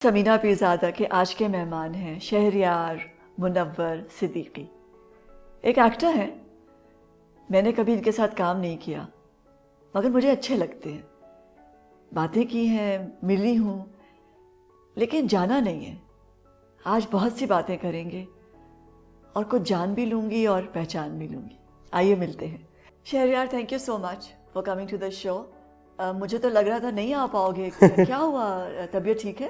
समीना पीरज़ादा के आज के मेहमान हैं शहरयार मुनव्वर सिद्दीकी। एक एक्टर हैं। मैंने कभी इनके साथ काम नहीं किया मगर मुझे अच्छे लगते हैं। बातें की हैं, मिली हूँ, लेकिन जाना नहीं है। आज बहुत सी बातें करेंगे और कुछ जान भी लूँगी और पहचान भी लूँगी। आइए मिलते हैं। Shahryar, thank you so much for coming to the show. मुझे तो लग रहा था नहीं आ पाओगे। क्या हुआ, तबीयत ठीक है?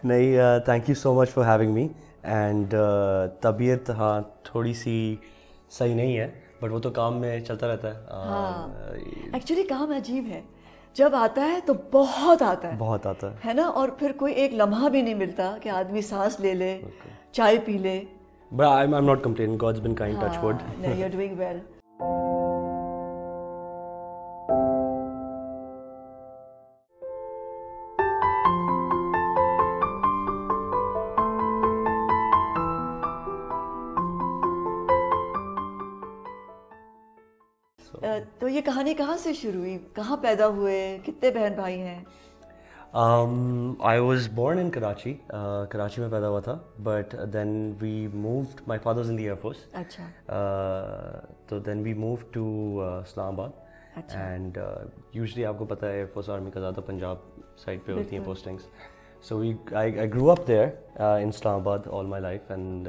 नहीं, thank you so much for having me and तबीयत हाँ थोड़ी सी सही नहीं है बट वो तो काम में चलता रहता है। हाँ, एक्चुअली काम अजीब है। जब आता है तो बहुत आता बहुत आता है ना? और फिर कोई एक लम्हा भी नहीं मिलता कि आदमी सांस ले ले, चाय पी ले। But I am not complaining, God's been kind, touch wood. You are doing well. तो ये कहानी कहाँ से शुरू हुई? कहाँ पैदा हुए? कितने बहन भाई हैं? I was born in Karachi. Karachi में पैदा हुआ था but then we moved, my father in the air force. अच्छा। तो then we move to Islamabad and usually आपको पता है एयरफोर्स आर्मी का ज़्यादा पंजाब साइड पे होती हैं postings. So I grew up there in Islamabad all my life, and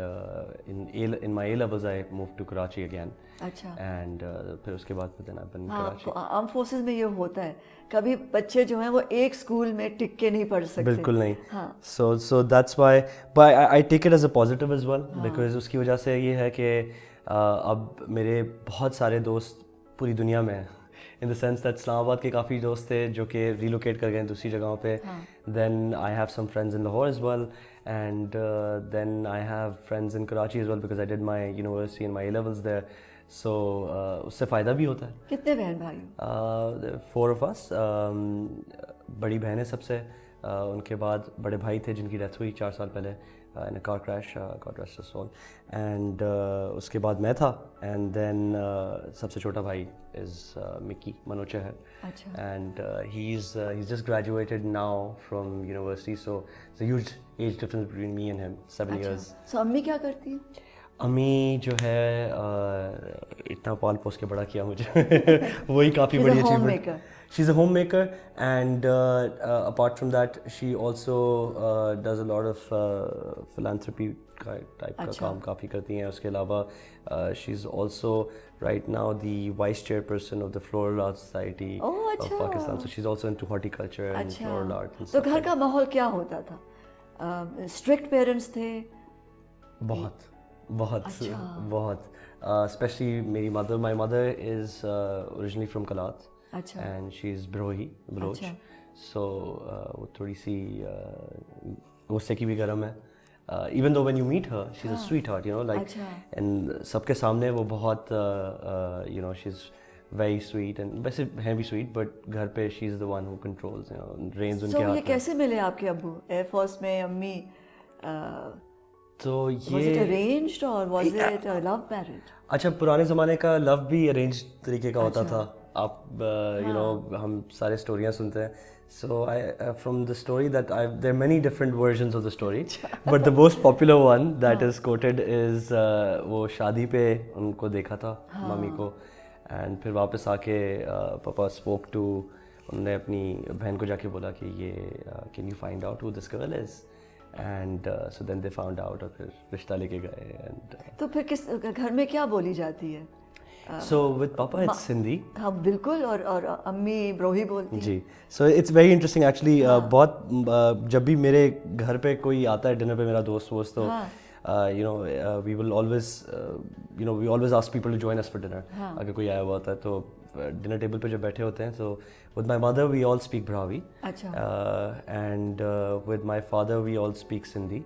in my A levels I moved to Karachi again. अच्छा। And फिर उसके बाद then I've been in हाँ, Karachi. आर्म फोर्सेस में ये होता है। कभी बच्चे जो हैं वो एक स्कूल में टिक के नहीं पढ़ सकते। बिल्कुल नहीं। हाँ। So that's why, but I take it as a positive as well, because उसकी वजह से ये है कि अब मेरे बहुत सारे दोस्त पूरी दुनिया में हैं। In the sense that Islamabad के काफ़ी दोस्त थे जो कि रिलोकेट कर गए दूसरी जगहों पे। Then I have some friends in Lahore as well, and then I have friends in Karachi as well because I did my university and my A levels there. So उससे फ़ायदा भी होता है। कितने बहन भाई हो? 4 of us। बड़ी बहन है सबसे, उनके बाद बड़े भाई थे जिनकी डेथ हुई 4 साल पहले in a car crash, God rest his soul, and उसके बाद मैं था, and then सबसे छोटा भाई is Mickey Manoj Chahar, and he's just graduated now from university, so it's a huge age difference between me and him, 7 years. So अम्मी क्या करती हैं? अम्मी जो है इतना पाल पोस के बड़ा किया मुझे वही काफ़ी बड़ी achievement. She's a homemaker, and apart from that, she also does a lot of philanthropy type का काम काफ़ी करती हैं। उसके अलावा she's also right now the vice chairperson of the Floral Art Society of Pakistan. So she's also into horticulture and floral art. तो घर का माहौल क्या होता था? Strict parents थे? बहुत बहुत स्पेशली मेरी mother, my mother is originally from Kalat. अच्छा। And she's Baloch. So वो थोड़ी सी गुस्से की भी गर्म है। Even though when you meet her, she's a sweetheart, like, and सबके सामने वो बहुत she's very sweet, and वैसे है भी sweet, but घर पे she's the one who controls, reins उनके हाथ में। ये कैसे मिले आपके अब्बू? एयरफोर्स में अम्मी। तो ये was it arranged or was it a love marriage? अच्छा, पुराने ज़माने का लव भी अरेंज तरीके का होता था। आप हम सारे स्टोरियाँ सुनते हैं। So from the story that there are many different versions of the story, but the most popular one that is quoted is वो शादी पे उनको देखा था मम्मी को, and फिर वापस आके पापा spoke to, उन्होंने अपनी बहन को जाके बोला कि ये can you find out who this girl is? And so then they found out और फिर रिश्ता लेके गए। and तो फिर किस घर में क्या बोली जाती है? So with Papa it's Sindhi। हाँ बिल्कुल, और अम्मी ब्रोही बोलती हैं। जी। So it's very interesting actually। बहुत जब भी मेरे घर पे कोई आता है डिनर पे, मेरा दोस्त तो we will always we always ask people to join us for dinner। अगर कोई आया हुआ होता है तो डिनर टेबल पे जब बैठे होते हैं, so with my mother we all speak Brahui। अच्छा। And with my father we all speak Sindhi।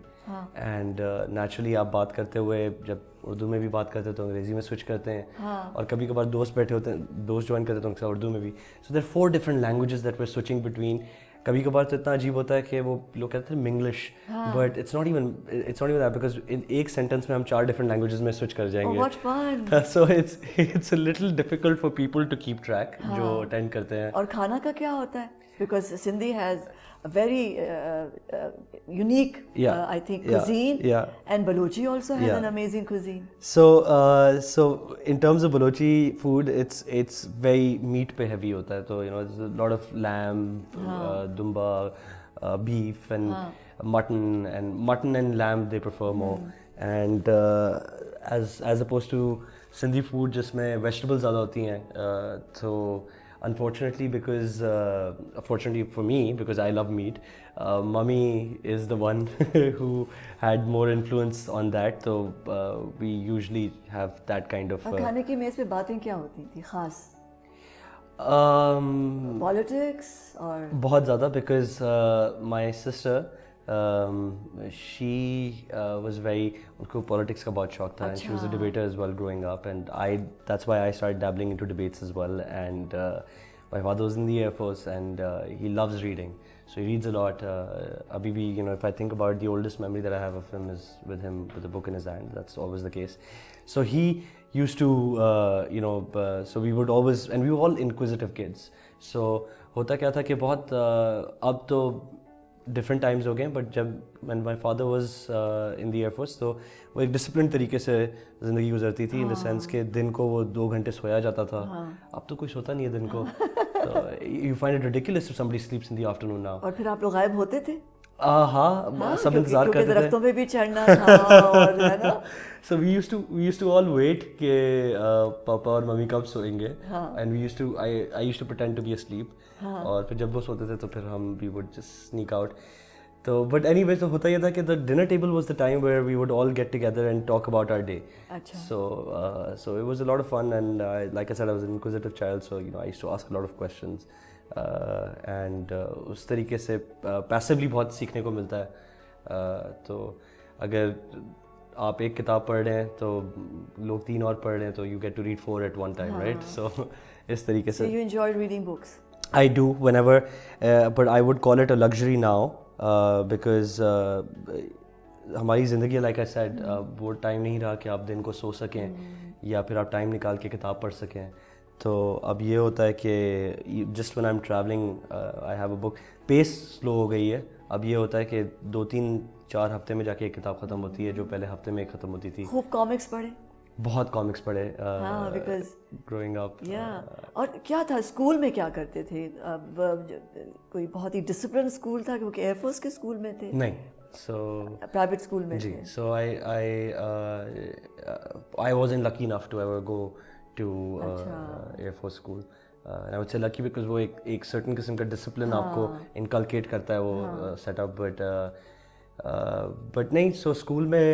And naturally आप बात करते हुए जब उर्दू में भी बात करते हैं तो अंग्रेज़ी में स्विच करते हैं। और कभी कभार दोस्त बैठे होते हैं, दोस्त ज्वाइन करते हैं तो उनके साथ उर्दू में भी। So there 4 different languages that we are switching between. कभी कभार तो इतना अजीब होता है कि वो लोग कहते हैं Minglish, but it's not even that, because in एक सेंटेंस में हम 4 डिफरेंट लैंग्वेजेस में स्विच कर जाएंगे। What fun. So it's a little difficult for people to keep track जो अटेंड करते हैं। और खाना का क्या होता है? because Sindhi has a very unique, I think, cuisine. Yeah. And Balochi also has an amazing cuisine. So in terms of Balochi food, it's very meat pe heavy hota hai. So there's a lot of lamb, dumba, beef and mutton and lamb they prefer more. And as opposed to Sindhi food जिसमें vegetables ज़्यादा होती हैं, so unfortunately fortunately for me, because I love meat, mummy is the one who had more influence on that, so we usually have that kind of खाने की मेज़ पे बातें क्या होती थी खास? Politics or? बहुत ज़्यादा, because my sister she was very, उनको politics का बहुत शौक था, and she was a debater as well growing up, and that's why I started dabbling into debates as well. And my father was in the Air Force, and he loves reading, so he reads a lot. Abhi bhi, if I think about it, the oldest memory that I have of him is with him with a book in his hand. That's always the case. So he used to so we would always, and we were all inquisitive kids. So होता क्या था कि बहुत अब तो different times हो गए, but जब when my father was in the Air Force, तो वो एक डिसिप्लिन तरीके से ज़िंदगी गुजरती थी, इन द सेंस कि दिन को वो 2 घंटे सोया जाता था. अब तो कुछ होता नहीं है दिन को. You find it ridiculous if somebody sleeps in the afternoon now. और फिर आप लोग गायब होते थे? हाँ, सब इंतजार करते थे. दरख्तों पे भी चढ़ना था और है ना. So we used to all wait कि पापा और मम्मी कब सोएंगे, and I used to pretend to be asleep. और फिर जब वो सोते थे तो फिर हम we would just sneak out. तो but anyway, तो होता ये था कि the dinner table was the time where we would all get together and talk about our day. अच्छा. So it was a lot of fun, and like I said, I was an inquisitive child, so I used to ask a lot of questions. And उस तरीके से passively बहुत सीखने को मिलता है. तो अगर आप एक किताब पढ़ रहे हैं तो लोग 3 और पढ़ रहे हैं, तो you get to read 4 at one time, right? So इस तरीके से. So you enjoy reading books? I do whenever, but I would call it a luxury now, because हमारी ज़िंदगी, like I said, वो टाइम नहीं रहा कि आप दिन को सो सकें या फिर आप टाइम निकाल के किताब पढ़ सकें. तो अब ये होता है कि just when I'm traveling, I have a book. Pace slow हो गई है. अब ये होता है कि 2-3-4 हफ्ते में जाके एक किताब ख़त्म होती है, जो पहले हफ्ते में एक ख़त्म होती थी. खूब कॉमिक्स पढ़े? बहुत कॉमिक्स पढ़े because growing up. और क्या था स्कूल में, क्या करते थे? कोई बहुत ही डिसिप्लिन स्कूल था कि एयरफोर्स के स्कूल में थे? नहीं, so प्राइवेट स्कूल में जी. थे. So I wasn't lucky enough to ever go to Air Force school. And I would say lucky because वो एक certain किस्म का discipline आपको inculcate करता है वो setup, but नहीं. So school में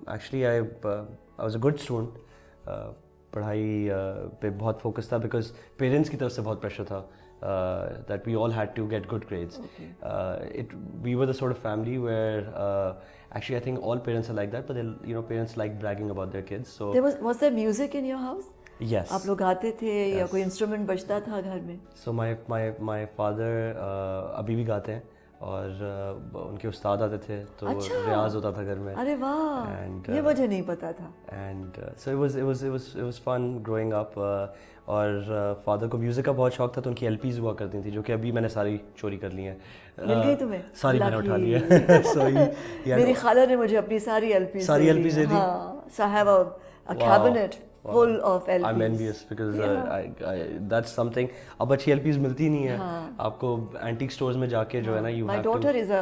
actually I was a good student. पढ़ाई पे बहुत focus था, because parents की तरफ से बहुत pressure था that we all had to get good grades. We were the sort of family where actually I think all parents are like that, but parents like bragging about their kids. So was there music in your house? Yes. आप लोग गाते थे या कोई instrument बजता था घर में? So my father अभी भी गाते हैं, और उनके उस्ताद आते थे, तो रियाज होता था घर में. अरे वाह, ये मुझे नहीं पता था. And so it was fun growing up. और फादर को म्यूज़िक का बहुत शौक था, तो उनकी LPs हुआ करती थी, जो कि अभी मैंने सारी चोरी कर ली हैं. मिल गई तुम्हें? सारी मैंने उठा ली है. So मेरी खाला ने मुझे अपनी सारी LPs they the. So I have a cabinet full of LPs. I'm envious because that's something. अब अच्छी LPs मिलती नहीं है. आपको antique stores में जाके जो है ना, My daughter is a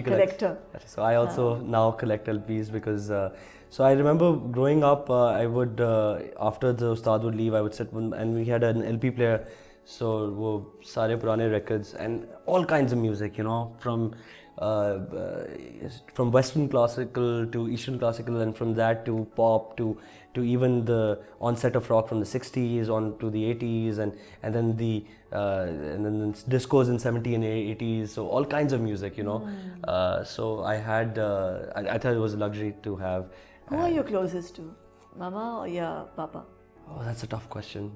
collector. So I also now collect LPs because so I remember growing up, I would after the ustad would leave, I would sit and we had an LP player. So वो सारे पुराने records and all kinds of music, from Western classical to Eastern classical, and from that to pop to even the onset of rock from the 60s on to the 80s, and then the discos in 70s and 80s. So all kinds of music, So I had I thought it was a luxury to have. Who are you closest to, Mama or your Papa? Oh, that's a tough question.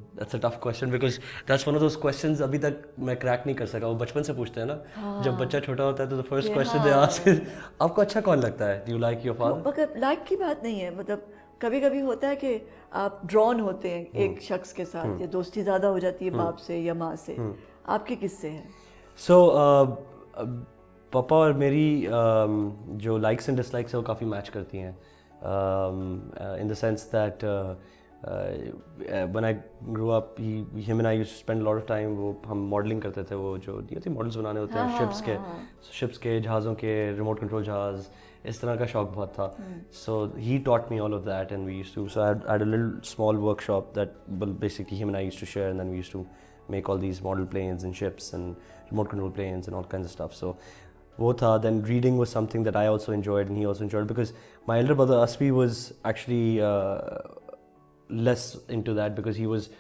Because that's one of those questions अभी तक मैं crack नहीं कर सका. वो बचपन से पूछते हैं ना, जब बच्चा छोटा होता है तो the first question they ask is, आपको अच्छा कौन लगता है? Do you like your father? मगर लाइक की बात नहीं है, मतलब कभी कभी होता है कि आप ड्रॉन होते हैं एक शख्स के साथ, या दोस्ती ज़्यादा हो जाती है बाप से या माँ से, आपके किस्से हैं? सो पापा और मेरी जो लाइक्स एंड डिसलाइक्स है वो काफ़ी मैच करती हैं, in the sense that when I grow up him and I used to spend lot of time, वो हम मॉडलिंग करते थे, वो जो नहीं होती मॉडल्स बनाने होते हैं शिप्स के जहाज़ों के, रिमोट कंट्रोल जहाज़, इस तरह का शौक बहुत था. सो ही taught me all of that and we used to, so I had a little small workshop that, well, basically him and I used to share, and then we used to make all these model planes and ships and remote control planes and all kinds of stuff. So वो था. Then reading was something that I also enjoyed and he also enjoyed, because my elder brother Aspi was actually less into that, because he was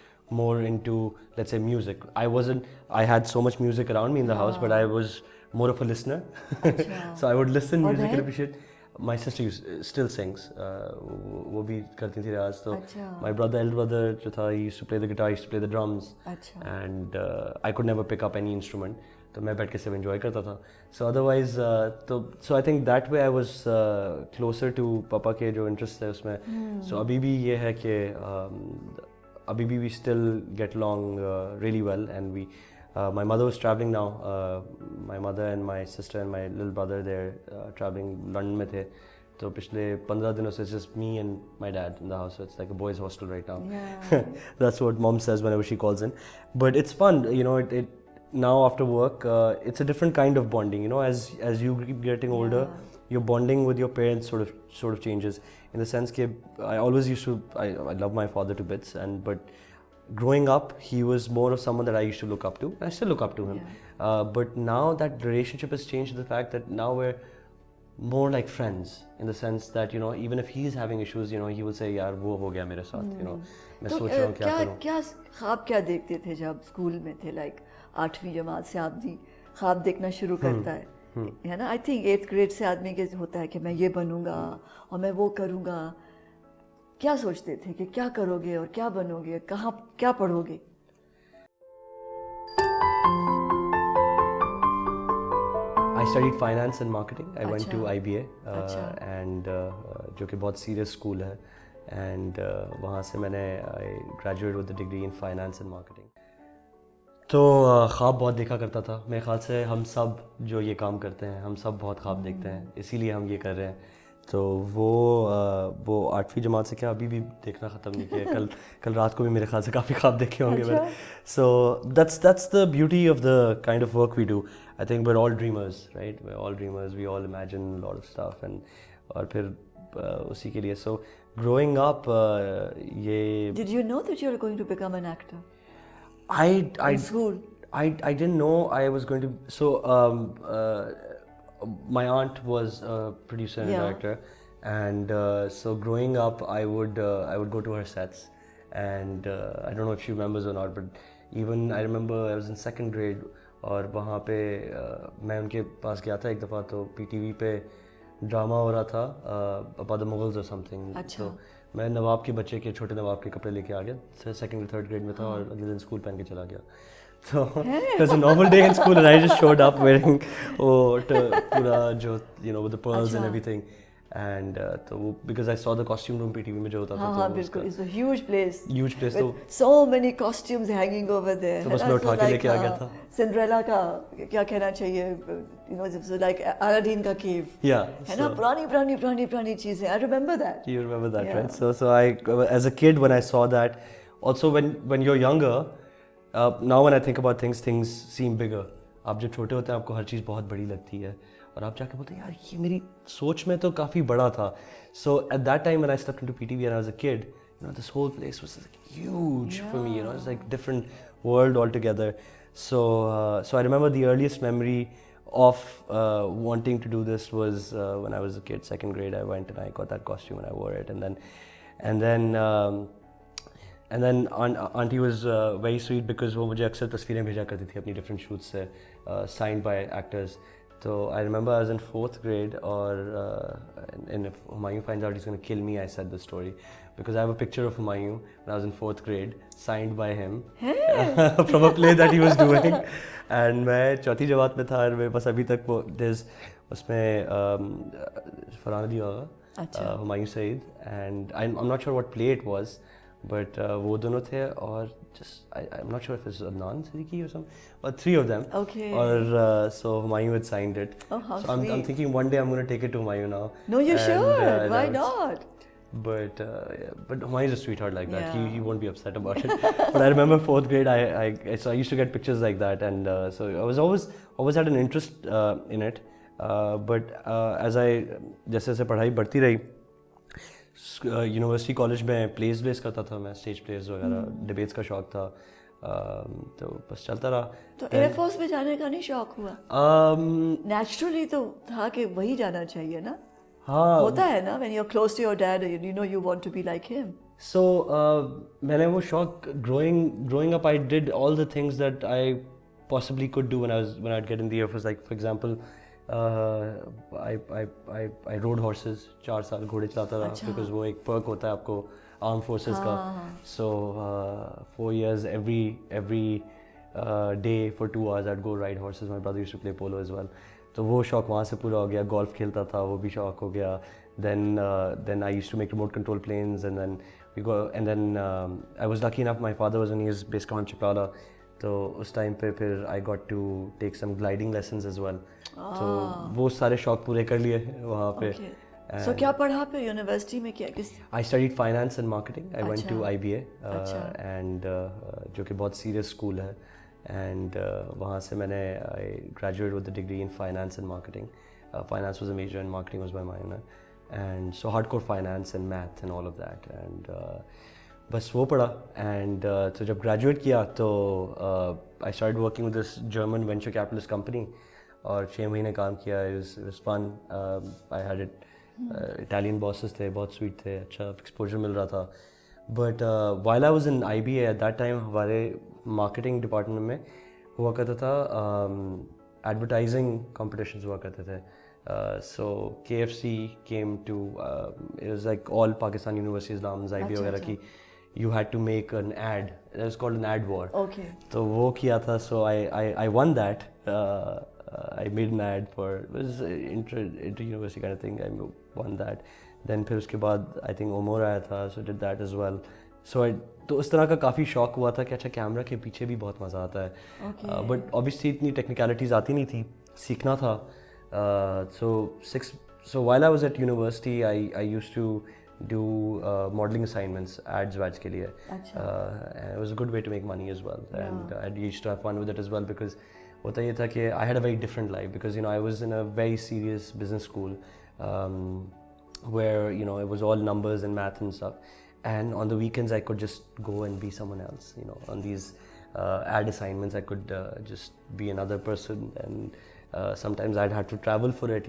more into, let's say, music. I had so much music around me in the house, but I was more of a listener. So I would listen music and appreciate. My sister still sings. वो भी करती थी रियाज. तो my elder brother जो था, he used to play the guitar, he used to play the drums, and I could never pick up any instrument. तो मैं बैठ के सब enjoy करता था. So otherwise, so I think that way I was closer to पापा के जो interest है उसमें. So अभी भी ये है कि अभी भी we still get along really well, and my mother was traveling now. My mother and my sister and my little brother, they're traveling. London में थे. तो पिछले 15 दिनों से it's just me and my dad in the house. So it's like a boys' hostel right now. Yeah. That's what mom says whenever she calls in. But it's fun, you know. It now after work, it's a different kind of bonding. You know, as you keep getting older, your bonding with your parents sort of changes. In the sense that I always used to, I love my father to bits, but growing up, he was more of someone that I used to look up to. I still look up to him. But now that relationship has changed to the fact that now we're more like friends, in the sense that, you know, even if he's having issues, you know, he will say, यार वो हो गया मेरे साथ, you know, मैं सोच रहा हूँ क्या करूँ. क्या ख्वाब क्या देखते थे जब स्कूल में थे? लाइक 8वीं जमात से आदमी ख्वाब देखना शुरू करता है ना? आई थिंक 8th ग्रेड से आदमी के होता है कि मैं ये बनूंगा और मैं वो करूँगा. क्या सोचते थे कि क्या करोगे और क्या बनोगे, कहाँ क्या पढ़ोगे? I studied finance and marketing. I went to IBA, and जो कि बहुत serious school है, and वहाँ से मैंने I graduated with a degree in finance and marketing. तो ख्वाब बहुत देखा करता था. मेरे ख्याल से हम सब जो ये काम करते हैं, हम सब बहुत ख्वाब देखते हैं, इसीलिए हम ये कर रहे हैं. तो वो 8वीं जमात से क्या अभी भी देखना ख़त्म नहीं किया. कल रात को भी मेरे ख्याल से काफ़ी ख्वाब देखे होंगे मैंने. सो that's the beauty of the kind of work we do. I think we're all dreamers, right? We're all dreamers. We all imagine a lot of stuff, और फिर उसी के लिए. So growing up, ये. Did you know that you were going to become an actor? In school? I didn't know I was going to. So my aunt was a producer and director, and so growing up I would go to her sets, and I don't know if she remembers or not, but even I remember I was in 2nd grade, और वहाँ पे मैं उनके पास गया था एक दफ़ा. तो PTV पे ड्रामा हो रहा था about the Mughals or something. तो मैं नवाब के बच्चे के, छोटे नवाब के कपड़े लेके आ गया. 2nd or 3rd ग्रेड में था, और अगले दिन स्कूल पहन के चला गया. So it was a normal day in school, and I just showed up wearing पूरा जो, you know, with the pearls and everything. And तो because I saw the costume room PTV में जो होता था. हाँ बिल्कुल. It's a huge place. तो so many costumes hanging over there. तो बस मैं उठा के लेके आ गया था. सिंड्रेला का क्या कहना चाहिए, you know, it's like Aladdin का cave. है ना, पुरानी चीजें. I remember that. You remember that, right? So I, as a kid, when I saw that, also when you're younger, now when I think about things seem bigger. आप जब छोटे होते हैं आपको हर चीज़ बहुत बड़ी लगती है, और आप जाके बोलते हैं यार ये मेरी सोच में तो काफ़ी बड़ा था. So at that time when I stepped into PTV and I was a kid, you know, this whole place was like huge for me. You know, it's like different world altogether. So I remember the earliest memory of wanting to do this was when I was a kid, 2nd grade. I went and I got that costume and I wore it, and then auntie was very sweet, because वो मुझे अक्सर तस्वीरें भेजा करती थी अपनी different shoots से, signed by actors. So I remember I was in 4th grade, and if Humayun finds out he's going to kill me, I said the story, because I have a picture of Humayun when I was in 4th grade, signed by him from a play that he was doing. And मैं 4th जमात में था, और मेरे पास अभी तक वो उसमें फरहान अली होगा, अच्छा। Humayun Saeed, and I'm not sure what play it was, but वो दोनों थे और just I'm not sure if it's Adnan Siddiqui or some, or three of them. Okay. और so Humayun had signed it. Oh, how so I'm sweet. thinking one day I'm going to take it to Humayun now. No, you And, should. Why that's- not? But yeah, but Humayun's a sweetheart like that. Yeah. He won't be upset about it. But I remember fourth grade, so I used to get pictures like that, and so I was always had an interest in it. But as I जैसे जैसे पढ़ाई बढ़ती रही, university college में place base करता था मैं, stage place वगैरह, डिबेट्स का शौक था, तो बस चलता रहा. तो एयरफोर्स में जाने का नहीं शौक हुआ? नेचुरली तो था कि वही जाना चाहिए ना. हाँ, होता है ना, when you're close to your dad, you know you want to be like him. So मैंने वो शौक growing up, I did all the things that I possibly could do when I'd get in the Air Force. Like for example, I rode horses. 4 साल घोड़े चलाता रहा, because वो एक perk होता है आपको armed forces का. So 4 years every day for 2 hours I'd go ride horses. My brother used to play polo as well. तो वो शौक वहाँ से पूरा हो गया. गोल्फ खेलता था, वो भी शौक हो गया. Then I used to make remote control planes, and then I was lucky enough, my father was in his base camp Chipala, तो उस टाइम पे फिर I got to take some gliding lessons as well. तो वो सारे शौक पूरे कर लिए वहाँ पे. So क्या पढ़ा पे यूनिवर्सिटी में, क्या किस? I studied finance and marketing. I went to IBA, and जो कि बहुत serious school है. And वहाँ से मैंने I graduated with a degree in finance and marketing. Finance was a major and marketing was my minor. And so hardcore finance and math and all of that. And बस वो पढ़ा. And तो जब graduate किया तो I started working with this German venture capitalist company. और 6 महीने काम किया. It was fun. I had it. Italian bosses थे, बहुत sweet थे, अच्छा exposure मिल रहा था. But while I was in IBA at that time, हमारे marketing department में हुआ करता था advertising competitions हुआ करते थे. So KFC came to it was like all Pakistan universities, Lams, IBA वगैरह की. You had to make an ad. It was called an ad war. Okay. तो वो किया था. So I won that. I made an ad for, it was inter university kind of thing. I won that. Then फिर उसके बाद I think Omor आया था, so did that as well. So तो उस तरह का काफ़ी शौक हुआ था कि अच्छा कैमरा के पीछे भी बहुत मज़ा आता है. But obviously इतनी technicalities आती नहीं थी, सीखना था. So while I was at university, I used to do modeling assignments, ads के लिए. And it was a good way to make money as well. And I used to have fun with it as well, because होता ये था कि I had a very different life, because I was in a very serious business school where it was all numbers and math and stuff, and on the weekends I could just go and be someone else. On these ad assignments I could just be another person, and sometimes I'd have to travel for it.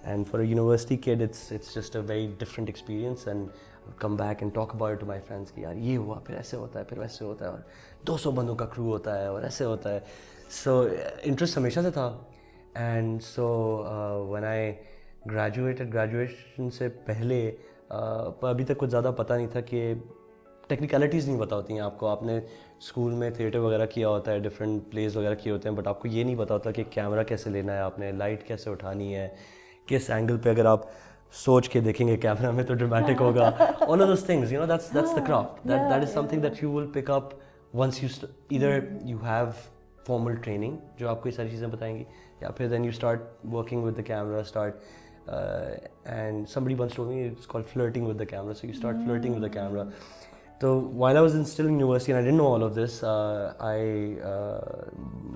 And for a university kid it's just a very different experience, and I'd come back and talk about it to my friends कि यार ये हुआ, फिर ऐसे होता है, फिर वैसे होता है, और 200 बंदों का crew होता है, और ऐसे होता है. So interest हमेशा से था. And so when I graduation से पहले पर अभी तक कुछ ज़्यादा पता नहीं था कि टेक्निकलिटीज़ नहीं पता होती हैं आपको. आपने स्कूल में थिएटर वगैरह किया होता है, डिफरेंट प्लेस वगैरह किए होते हैं, बट आपको ये नहीं पता होता कि कैमरा कैसे लेना है, आपने लाइट कैसे उठानी है, किस एंगल पे अगर आप सोच के देखेंगे कैमरा में तो ड्रामेटिक होगा. All of those things, that's the craft. That is something that you will pick up once you either you have formal training जो आपको ये सारी चीज़ें बताएंगी, या फिर then you start working with the camera, and somebody once told me it's called flirting with the camera. So you start flirting with the camera. So while I was still in university and I didn't know all of this,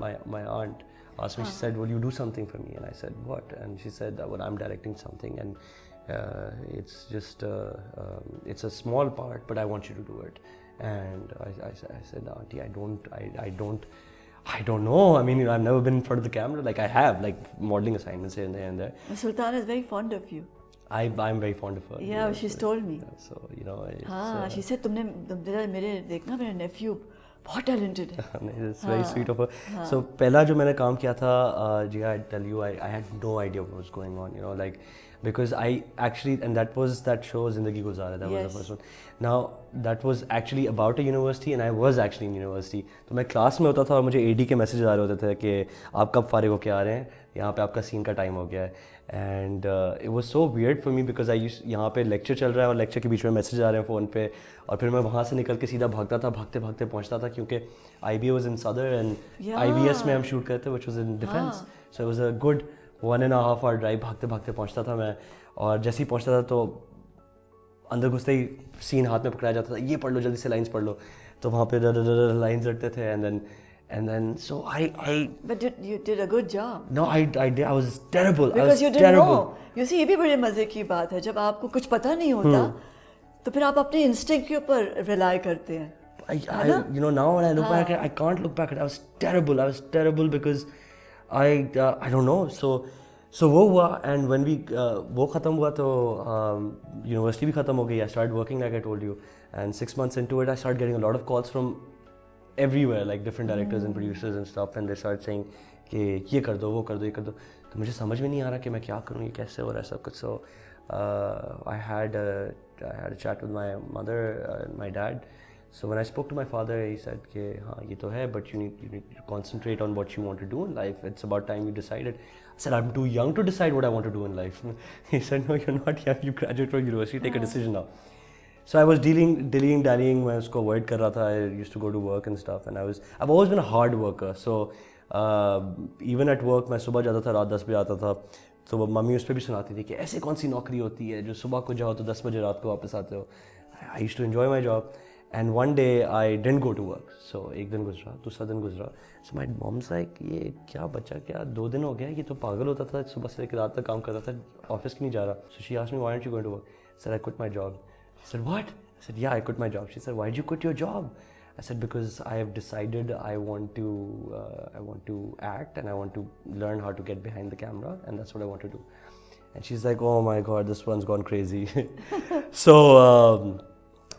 my aunt asked me, she said, will you do something for me? And I said, what? And she said, well, I'm directing something, and it's just it's a small part, but I want you to do it. And I said, auntie, I don't know. I mean, I've never been in front of the camera. Like I have, like modeling assignments here and there. Sultan is very fond of you. I'm very fond of her. Yeah, she's told me. So she said तुमने मेरे देखना मेरा nephew बहुत talented है. It's very sweet of her. So पहला जो मैंने काम किया था, I tell you, I had no idea what was going on. Like because I actually, and that show Zindagi Guzara. That was the first one. Now that was actually about a university and I was actually in university. तो मैं class में होता था और मुझे AD के message आ रहे होते थे कि आप कब फारिग होके आ रहे हैं, यहाँ पे आपका सीन का टाइम हो गया है. And it was so weird for me because यहाँ पे लेक्चर चल रहा है और लेक्चर के बीच में मैसेज आ रहे हैं फ़ोन पे, और फिर मैं वहाँ से निकल के सीधा भागता था, भागते भागते पहुँचता था क्योंकि IB वाज इन सदर एंड IBS में हम शूट करते which was in defence. So it was a good 1.5 hour drive, भागते भागते पहुँचता था मैं. और जैसे ही पहुँचता था तो अंदर घुसते ही सीन हाथ में पकड़ाया जाता था, ये पढ़ लो जल्दी से, लाइंस पढ़ लो. तो वहाँ पे लाइंस रटते थे and then so I But you did a good job. No, I did. I was terrible. Because I was you didn't terrible. know. You see, ये भी बड़े मजे की बात है, जब आपको कुछ पता नहीं होता तो फिर आप अपने इंस्टिंक्ट के ऊपर रिलाई करते हैं. You know, now when I look back, I can't look back. I was terrible. I was terrible because I don't know. So वो हुआ, and when वो ख़त्म हुआ तो university भी ख़त्म हो गई. I started working like I told you, and 6 months into it, I started getting a lot of calls from everywhere, like different directors and producers and stuff, and they started saying कि ये कर दो, वो कर दो, ये कर दो. तो मुझे समझ में नहीं आ रहा कि मैं क्या करूँ, ये कैसे हो रहा है सब कुछ. So I had a chat with my mother and my dad. So when I spoke to my father, he said कि हाँ ये तो है, but you need to concentrate on what you want to do in life. It's about time you decided. I said I'm too young to decide what I want to do in life. He said no, you're not young. You graduate from university, take a decision now. So I was dallying मैं उसको avoid कर रहा था. I used to go to work and stuff, and I've always been a hard worker. So even at work मैं सुबह जाता था, रात 10 बजे आता था. तो मम्मी उस पर भी सुनाती थी कि ऐसे कौन सी नौकरी होती है जो सुबह को जाओ तो 10 बजे रात को वापस आते हो. I used to enjoy my job. And one day I didn't go to work. So एक दिन गुजरा, दूसरा दिन गुजरा. So my mom's like, ये क्या बच्चा, क्या 2 दिन हो गया, ये तो पागल होता था, सुबह से लेकर रात तक काम करता था, ऑफिस क्यों नहीं जा रहा. So she asked me, why aren't you going to work? I said, I quit my job. I said, what? I said, yeah, I quit my job. She said, why did you quit your job? I said, because I have decided I want to act and I want to learn how to get behind the camera, and that's what I want to do. And she's like, oh my God, this one's gone crazy. So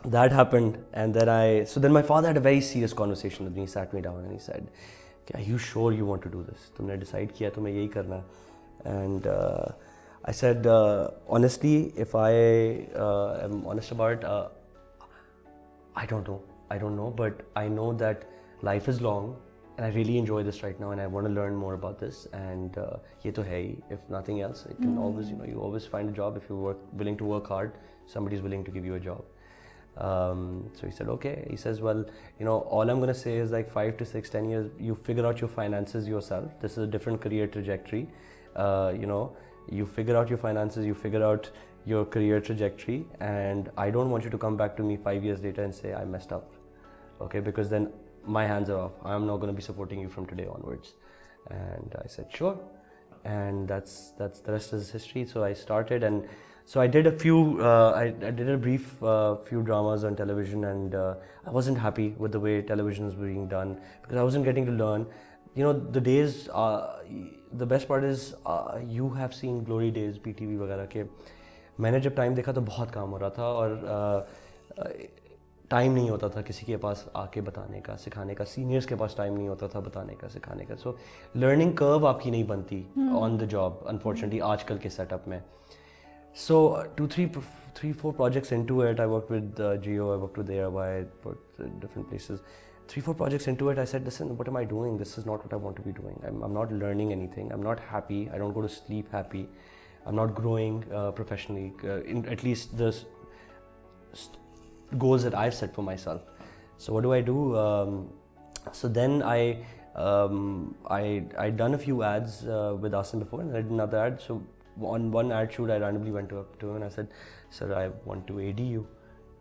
that happened, and then my father had a very serious conversation with me. He sat me down and he said, are you sure you want to do this? तुमने decide किया तुम्हें यही करना है. And I said, honestly, if I am honest about it, I don't know, but I know that life is long and I really enjoy this right now and I want to learn more about this, and ये तो है ही. If nothing else, it can always, you always find a job if you willing to work hard. Somebody's willing to give you a job. So he said, okay. He says, well, all I'm going to say is like 5 to 6, 10 years, you figure out your finances yourself. This is a different career trajectory. You figure out your finances, you figure out your career trajectory, and I don't want you to come back to me 5 years later and say I messed up. Okay, because then my hands are off. I'm not going to be supporting you from today onwards. And I said, sure. And that's the rest is history. So I started, and so I did a few, I did a brief few dramas on television, and I wasn't happy with the way television was being done because I wasn't getting to learn. The days, the best part is you have seen glory days, PTV वगैरह के. मैंने जब time देखा तो बहुत काम हो रहा था और टाइम नहीं होता था किसी के पास आके बताने का, सिखाने का. सीनियर्स के पास टाइम नहीं होता था बताने का, सिखाने का. सो लर्निंग कर्व आपकी नहीं बनती ऑन द जॉब, अनफॉर्चुनेटली आजकल के सेटअप में. So 3-4 projects into it, I worked with Jio, I worked with AirWhy, I worked in different places. 3-4 projects into it, I said, listen, what am I doing? This is not what I want to be doing. I'm not learning anything. I'm not happy. I don't go to sleep happy. I'm not growing professionally, in at least the goals that I've set for myself. So what do? So then I'd done a few ads with Asim before, and I did another ad. So on one ad shoot, I randomly went up to him and I said, sir, I want to AD you.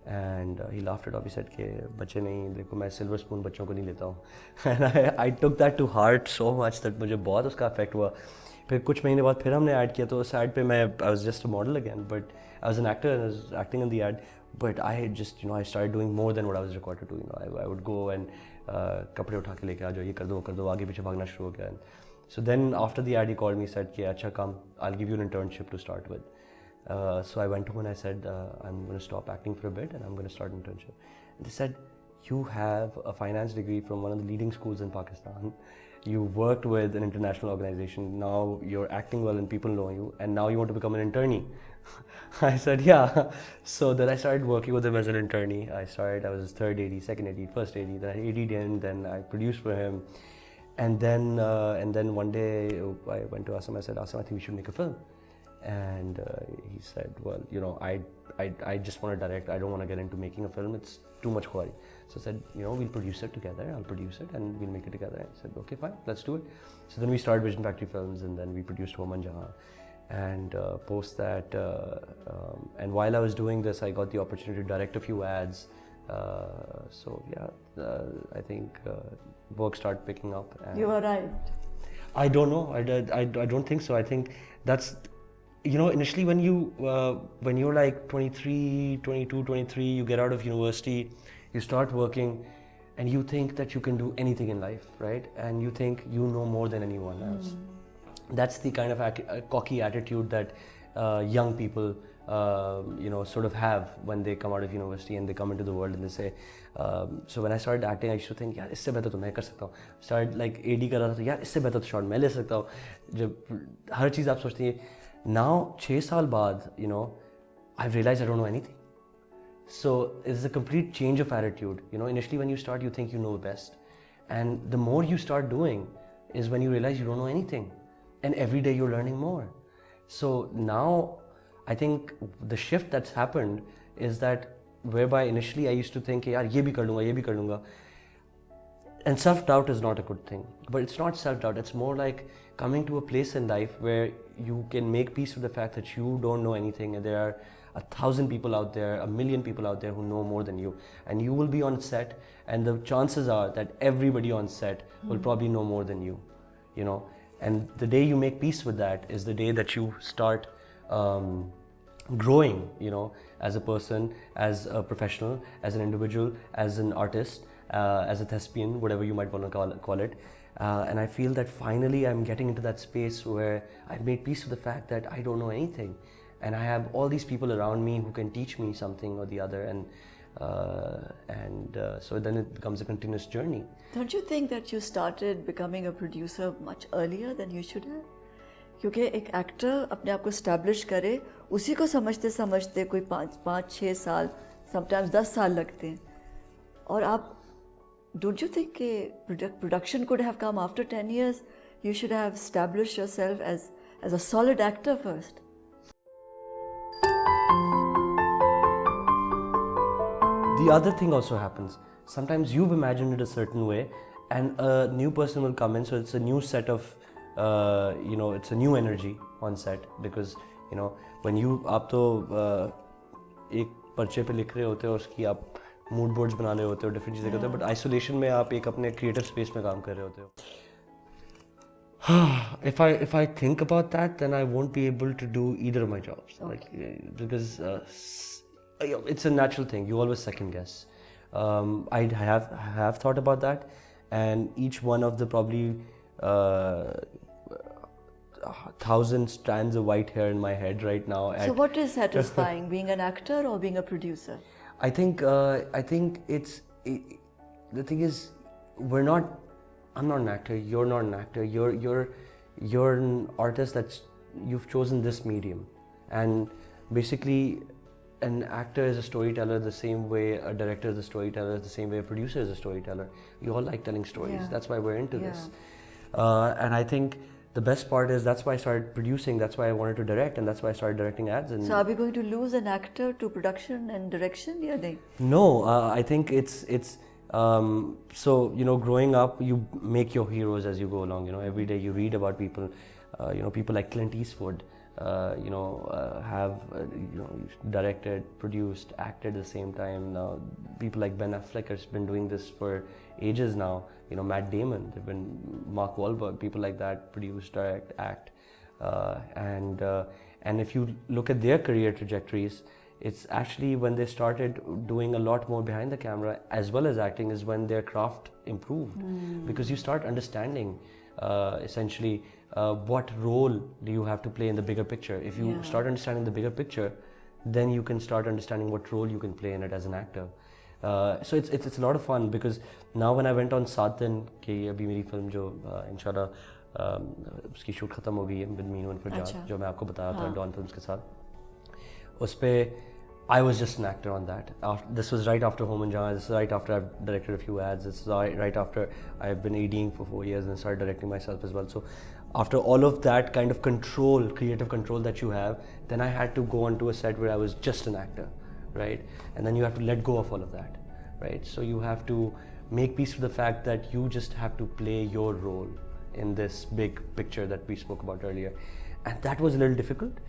And he laughed it off. He said कि बच्चे नहीं, देखो मैं silver spoon बच्चों को नहीं लेता हूँ. And I took that to heart so much that मुझे बहुत उसका अफेक्ट हुआ. फिर कुछ महीने बाद फिर हमने ऐड किया, तो उस ऐड पे मैं I was just a model again, but I was an actor and I was acting in the ad. But I had just, I started doing more than what I was required to do. I would go and कपड़े उठा के लेके आ जाओ, ये कर दो, आगे पीछे भागना शुरू हो गया. So then after the ad, he called me, said कि अच्छा come, I'll give you an internship to start with. So I went home and I said, I'm going to stop acting for a bit and I'm going to start an internship. And they said, you have a finance degree from one of the leading schools in Pakistan you worked with an international organization, now you're acting well and people know you, and now you want to become an attorney. I said, yeah. So then I started working with him as an attorney. I was his third AD, second AD, first AD, then I AD'd him, then I produced for him. And then one day I went to Asim, I said, Asim, I think we should make a film. And he said, well, you know, I just want to direct. I don't want to get into making a film. It's too much khwari. So I said, you know, we'll produce it together. I'll produce it and we'll make it together. I said, okay, fine, let's do it. So then we started Vision Factory Films, and then we produced Woman Jahan. And post that, and while I was doing this, I got the opportunity to direct a few ads. So yeah, I think work started picking up. You arrived. I don't know. I don't think so. I think that's, you know, initially when you're like 23, 22, 23, you get out of university, you start working, and you think that you can do anything in life, right? And you think you know more than anyone else. That's the kind of cocky attitude that young people, you know, sort of have when they come out of university and they come into the world and they say. So when I started acting, I used to think, यार इससे बेहतर तो मैं कर सकता हूँ. Started like AD कर रहा था, तो यार इससे बेहतर तो शॉट मैं ले सकता हूँ. जब हर चीज़ आप सोचती हैं. Now 6 साल बाद, you know, I've realized I don't know anything. So it's a complete change of attitude. You know, initially when you start, you think you know best, and the more you start doing, is when you realize you don't know anything. And every day you're learning more. So now, I think the shift that's happened is that whereby initially I used to think, yaar, ye bhi kar lunga. And self-doubt is not a good thing. But it's not self-doubt, it's more like coming to a place in life where you can make peace with the fact that you don't know anything, and there are 1,000 people out there, 1,000,000 people out there who know more than you. And you will be on set, and the chances are that everybody on set will probably know more than you, you know. And the day you make peace with that is the day that you start growing, you know, as a person, as a professional, as an individual, as an artist, as a thespian, whatever you might want to call it. And I feel that finally I'm getting into that space where I've made peace with the fact that I don't know anything. And I have all these people around me who can teach me something or the other. And so then it becomes a continuous journey. Don't you think that you started becoming a producer much earlier than you should have? क्योंकि एक actor अपने आप को establish करे, उसी को समझते समझते कोई 5-6 साल, समटाइम्स 10 साल लगते हैं. और आप, don't you think कि production could have come after 10 years? You should have established yourself as a solid actor first. The other thing also happens. Sometimes you've imagined it a certain way, and a new person will come in, so it's a new set of, you know, it's a new energy on set, because, you know, when you, आप तो एक पर्चे पे लिख रहे होते हो, उसकी आप मूड बोर्ड्स बना रहे होते हो, डिफरेंट चीज़ें करते हो, बट आइसोलेशन में आप एक अपने क्रिएटिव स्पेस में काम कर रहे होते हो. If I think about that, then I won't be able to do either of my jobs, like, because it's a natural thing. You always second guess. I have thought about that, and each one of the probably 1,000 strands of white hair in my head right now. So what is satisfying, being an actor or being a producer? I think the thing is, I'm not an actor. You're not an actor. You're an artist you've chosen this medium, and basically, an actor is a storyteller the same way a director is a storyteller, the same way a producer is a storyteller. We all like telling stories. Yeah. That's why we're into this. And I think the best part is that's why I started producing, that's why I wanted to direct, and that's why I started directing ads. And so are we going to lose an actor to production and direction? Yeah, they. No, I think it's so, you know, growing up, you make your heroes as you go along. You know, every day you read about people, you know, people like Clint Eastwood. You know, have you know, directed, produced, acted at the same time. Now, people like Ben Affleck has been doing this for ages now. You know, Matt Damon, they've been Mark Wahlberg, people like that produce, direct, act, and if you look at their career trajectories, it's actually when they started doing a lot more behind the camera as well as acting is when their craft improved, because you start understanding essentially. What role do you have to play in the bigger picture? If you start understanding the bigger picture, then you can start understanding what role you can play in it as an actor. So it's a lot of fun because now when I went on 7 दिन कि अभी मेरी film जो इंशाल्लाह उसकी shoot ख़त्म हो गई है विद मीनू एंड फरजाद, जो मैं आपको बताया था डॉन फिल्म्स के साथ, उस पे I was just an actor on that. This was right after Home and Jana. This is right after I've directed a few ads. This is right after I've been ADing for 4 years and started directing myself as well. So after all of that kind of control, creative control that you have, then I had to go onto a set where I was just an actor, right? And then you have to let go of all of that, right? So you have to make peace with the fact that you just have to play your role in this big picture that we spoke about earlier. And that was a little difficult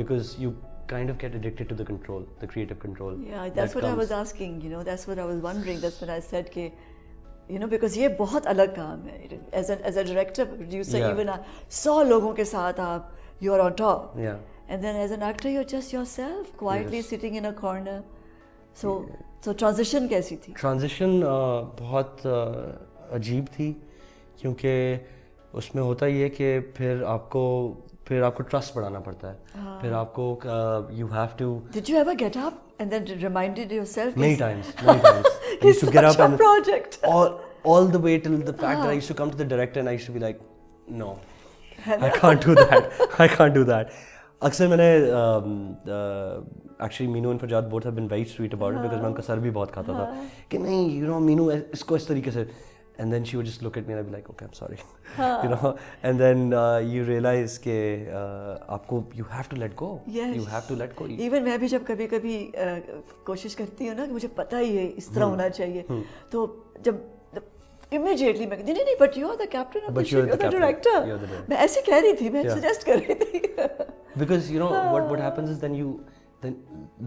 because you kind of get addicted to the control, the creative control. Yeah, that's what I was asking, you know, that's what I was wondering. That's when I said कि, you know, because ये बहुत अलग काम है. As a director, producer, even 100 लोगों के साथ आप, you're on top. Yeah. And then as an actor, you're just yourself, quietly sitting in a corner. So transition कैसी थी? Transition बहुत अजीब थी क्योंकि उसमें होता ये कि फिर आपको ट्रस्ट बढ़ाना पड़ता है. फिर आपको you have to. Did you ever get up and then reminded yourself? Many times. I used to get up and project. all the way till the fact that I used to come to the director and I used to be like, no, I can't do that. I can't do that. अक्सर मैंने actually Meenu and Farzad both have been very sweet about it because मैं उनका sir भी बहुत खाता था कि नहीं, you know, मीनू इसको इस तरीके से. And then she would just look at me and I'd be like, okay, I'm sorry, you know. And then you realize कि आपको you have to let go. Yes. You have to let go. Even मैं भी जब कभी कोशिश करती हूँ ना कि मुझे पता ही है इस तरह होना चाहिए, तो जब immediately मैं कहती नहीं, but you're the captain of the ship, you're the director. मैं ऐसे कह रही थी, मैं suggest कर रही थी. Because you know what happens is then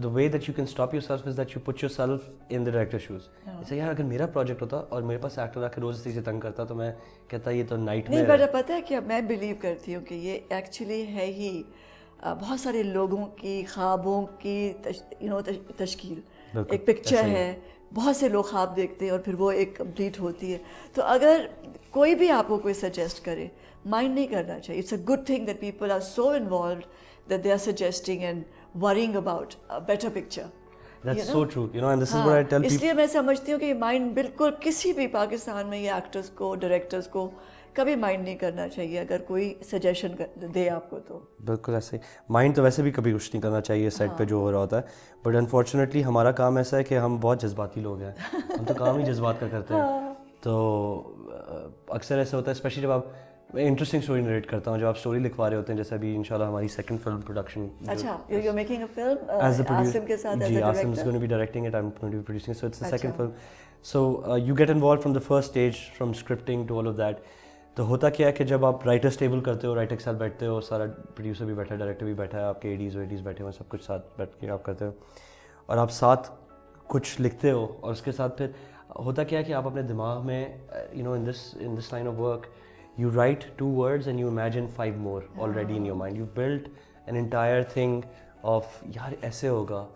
the way that you can stop yourself is that you put yourself in the director's shoes. जैसे यार अगर मेरा प्रोजेक्ट होता और मेरे पास एक्टर आके रोज इसी से तंग करता तो मैं कहता ये तो नाइटमेयर है. नहीं, बट पता है क्या, मैं बिलीव करती हूँ कि ये एक्चुअली है ही बहुत सारे लोगों की ख्वाबों की तश्कील. एक पिक्चर है, बहुत से लोग ख्वाब देखते हैं और फिर वो एक कंप्लीट होती है. तो अगर कोई भी आपको कोई सजेस्ट करे, माइंड नहीं करना चाहिए. It's a good thing that people are so involved that they are suggesting and worrying about a better picture. That's so true, you know, and this is what I tell people. इसलिए मैं समझती हूँ कि mind बिल्कुल किसी भी पाकिस्तान में ये एक्टर्स को, डायरेक्टर्स को कभी माइंड नहीं करना चाहिए अगर कोई सजेशन दे आपको तो. बिल्कुल ऐसे ही. माइंड तो वैसे भी कभी कुछ नहीं करना चाहिए सेट पे जो हो रहा होता है, बट अनफॉर्चुनेटली हमारा काम ऐसा है कि हम बहुत जज्बाती लोग हैं. हम तो काम ही जज्बात का करते हैं. तो अक्सर ऐसा होता है, स्पेशली जब आप, मैं इंटरेस्टिंग स्टोरी नरेट करता हूँ, जब आप स्टोरी लिखवा रहे होते हैं, जैसे अभी इंशाल्लाह हमारी सेकंड फिल्म प्रोडक्शन. अच्छा, you're making a film Asim के साथ as a director. Asim is going to be directing it, I'm going to be producing it, so it's the second film. So you get involved from the first stage, from scripting to all of that. तो होता क्या है कि जब आप writers table करते हो, writer के साथ बैठते हो, सारा प्रोड्यूसर भी बैठा है, डायरेक्टर भी बैठा है, आपके एडीज बैठे हुए, सब कुछ साथ बैठ के आप करते हो और आप साथ कुछ लिखते हो. और उसके साथ फिर होता क्या है कि आप अपने दिमाग में, you know, in this line of work, you write 2 words and you imagine 5 more already in your mind. You built an entire thing of यार ऐसे होगा,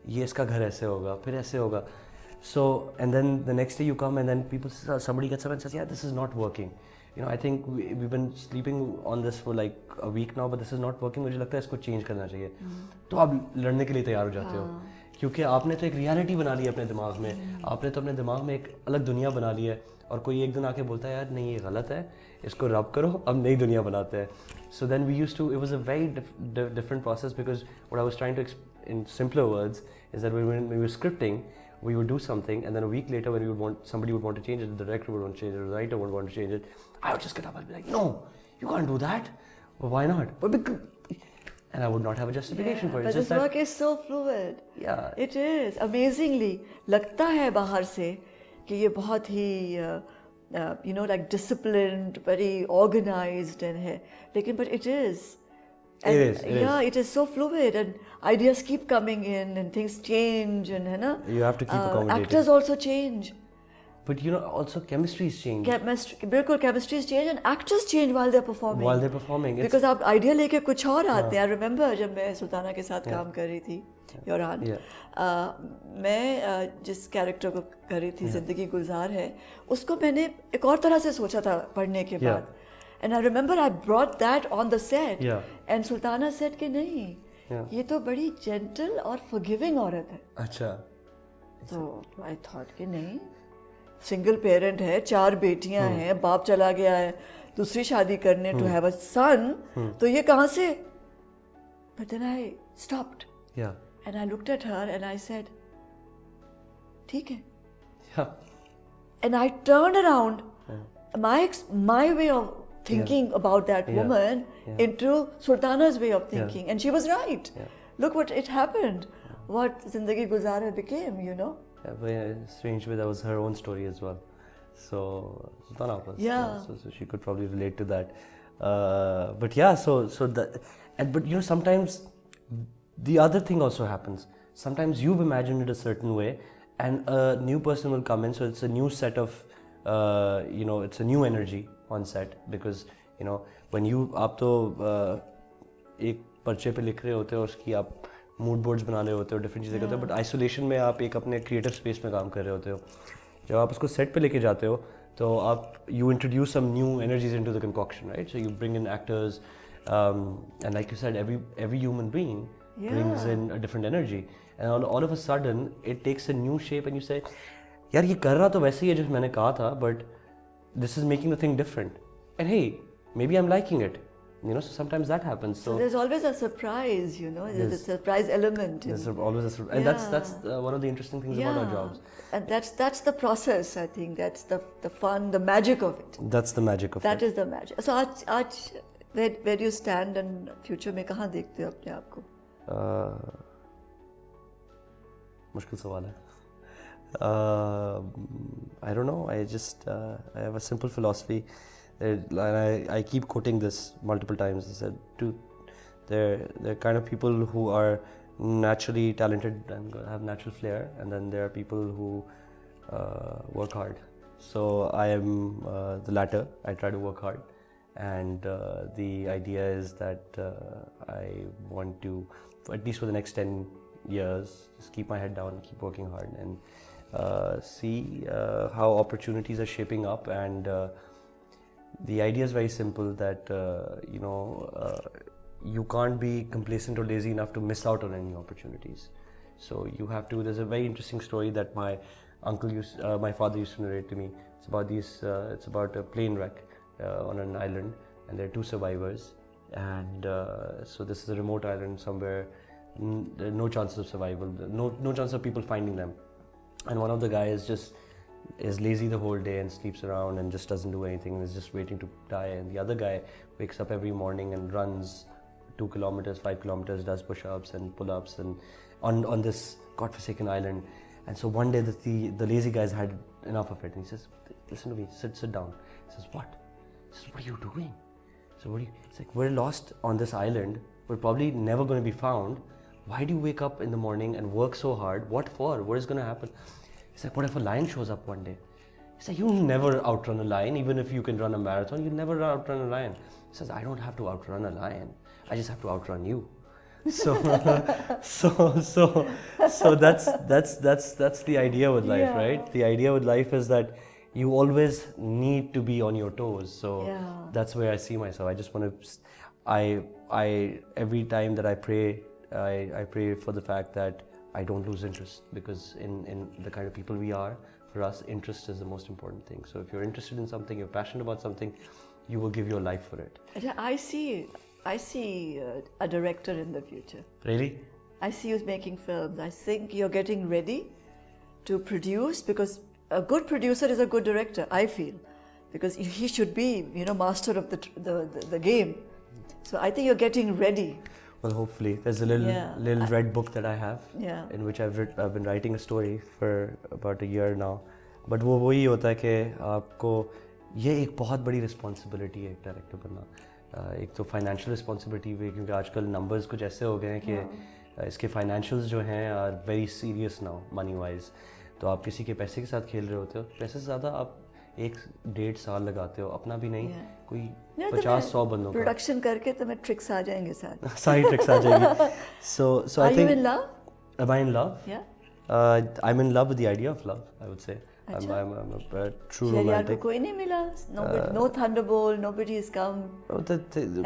ये इसका घर ऐसे होगा, फिर ऐसे होगा. So and then the next day you come and then somebody gets up and says, yeah, this is not working. You know, I think we've been sleeping on this for like a week now, but this is not working. मुझे लगता है इसको change करना चाहिए. तो आप लड़ने के लिए तैयार हो जाते हो क्योंकि आपने तो एक रियलिटी बना ली है अपने दिमाग में. आपने तो अपने दिमाग में एक अलग दुनिया बना ली है और कोई एक दिन आके बोलता है यार नहीं ये गलत है, इसको रब करो, अब नई दुनिया बनाते हैं. So then we used to, it was a very different process because what I was trying to in simpler words is that when we were scripting, we would do something and then a week later when somebody would want to change it, the director would want to change it, the writer would want to change it, I would just get up and be like, no, you can't do that. Well, why not? And I would not have a justification for it. But this work is so fluid. Yeah. It is. Amazingly. लगता है बाहर से कि ये बहुत ही you know, like disciplined, very organized and है, लेकिन but it is. And it is. It is so fluid and ideas keep coming in and things change and है ना. You have to keep accommodating. Actors also change. But you know, also chemistries change. बिल्कुल chemistries change and actors change while they're performing. Because आप idea लेके कुछ और आते हैं. I remember जब मैं सुल्ताना के साथ काम कर रही थी, योरान, मैं जिस कैरेक्टर को कर रही थी, जिंदगी गुलजार है, उसको मैंने एक और तरह से सोचा था पढ़ने के बाद. And I remember I brought that on the set. And Sultana said कि नहीं, ये तो बड़ी gentle और forgiving औरत है. अच्छा. तो आई थॉट कि नहीं, सिंगल पेरेंट है, 4 बेटियां हैं, बाप चला गया है दूसरी शादी करने टू हैव अ सन, तो ये कहाँ से? But then I stopped Yeah. And I looked at her and I said ठीक है. Yeah. And I turned around my way of thinking about that woman into Sultana's way of thinking, and she was right. Look what it happened, what Zindagi Guzara became, you know. Yeah, but in a strange way, that was her own story as well. So Sultana was. Yeah. So she could probably relate to that. But yeah, so that, but you know, sometimes the other thing also happens. Sometimes you've imagined it a certain way, and a new person will come in. So it's a new set of, you know, it's a new energy on set, because you know when you आप तो एक पर्चे पे लिख रहे होते हो, उसकी आप मूड बोर्ड्स बना रहे होते हो, डिफरेंट चीज़ें करते हो, बट आइसोलेशन में आप एक अपने क्रिएटिव स्पेस में काम कर रहे होते हो. जब आप उसको सेट पे लेके जाते हो तो आप you introduce some new energies into the concoction, right? So you bring in actors, and like you said, every human being brings in a different energy, and all of a sudden it takes a new shape, and you say, यार ये कर रहा तो वैसे ही है जैसे मैंने कहा था, but this is making the thing different, and hey, maybe I'm liking it, you know. So sometimes that happens. So There's always a surprise, you know. There's a surprise element. there's always a surprise, and that's one of the interesting things about our jobs. And that's the process. I think that's the fun, the magic of it. That's the magic of That it. is the magic. So आज where do you stand and future में कहाँ देखते हो अपने आप को? मुश्किल सवाल है. I don't know. I have a simple philosophy, and I keep quoting this multiple times. I said, they're kind of people who are naturally talented and have natural flair, and then there are people who work hard. So I am the latter. I try to work hard, and the idea is that I want to, at least for the next 10 years, just keep my head down and keep working hard, and see how opportunities are shaping up. And the idea is very simple, that you know, you can't be complacent or lazy enough to miss out on any opportunities. So you have to. There's a very interesting story that my father used to narrate to me. It's about it's about a plane wreck on an island, and there are 2 survivors, and so this is a remote island somewhere. There are no chances of survival, no chance of people finding them, and one of the guys is lazy the whole day and sleeps around and just doesn't do anything and is just waiting to die, and the other guy wakes up every morning and runs 2 kilometers, 5 kilometers, does push-ups and pull-ups, and on this godforsaken island. And so one day the lazy guy's had enough of it, and he says, listen to me, sit down. He says, what? He says, what are you doing? So it's like, we're lost on this island, we're probably never going to be found. Why do you wake up in the morning and work so hard? What for? What is going to happen? He's like, what if a lion shows up one day? He's like, you'll never outrun a lion. Even if you can run a marathon, you'll never outrun a lion. He says, I don't have to outrun a lion. I just have to outrun you. So that's the idea with life, right? The idea with life is that you always need to be on your toes. So that's where I see myself. I just want to, I every time that I pray for the fact that I don't lose interest, because in the kind of people we are, for us, interest is the most important thing. So if you're interested in something, you're passionate about something, you will give your life for it. I see a director in the future. Really? I see you making films. I think you're getting ready to produce, because a good producer is a good director, I feel, because he should be, master of the game. So I think you're getting ready. Well, hopefully. There's a little red book that I have, in which I've been writing a story for about a year now. But वो वही होता है कि आपको ये एक बहुत बड़ी रिस्पॉन्सिबिलिटी है एक डायरेक्टर बनना. एक तो फाइनेंशियल रिस्पॉन्सिबिलिटी भी, क्योंकि आजकल नंबर्स कुछ ऐसे हो गए हैं कि इसके फाइनेंशियल्स जो हैं are very serious now, money wise. तो आप किसी के पैसे के साथ खेल रहे होते हो. पैसे से ज़्यादा आप 1-1.5 साल लगाते हो, अपना भी नहीं, कोई 50-100 बंदों का प्रोडक्शन करके तुम्हें ट्रिक्स आ जाएंगे साथ. सारी ट्रिक्स आ जाएगी. So I think. Are you in love? Am I in love? Yeah. I'm in love with the idea of love, I would say. I'm a true Shahryar को romantic. कोई नहीं मिला? No thunderbolt, nobody has come Oh,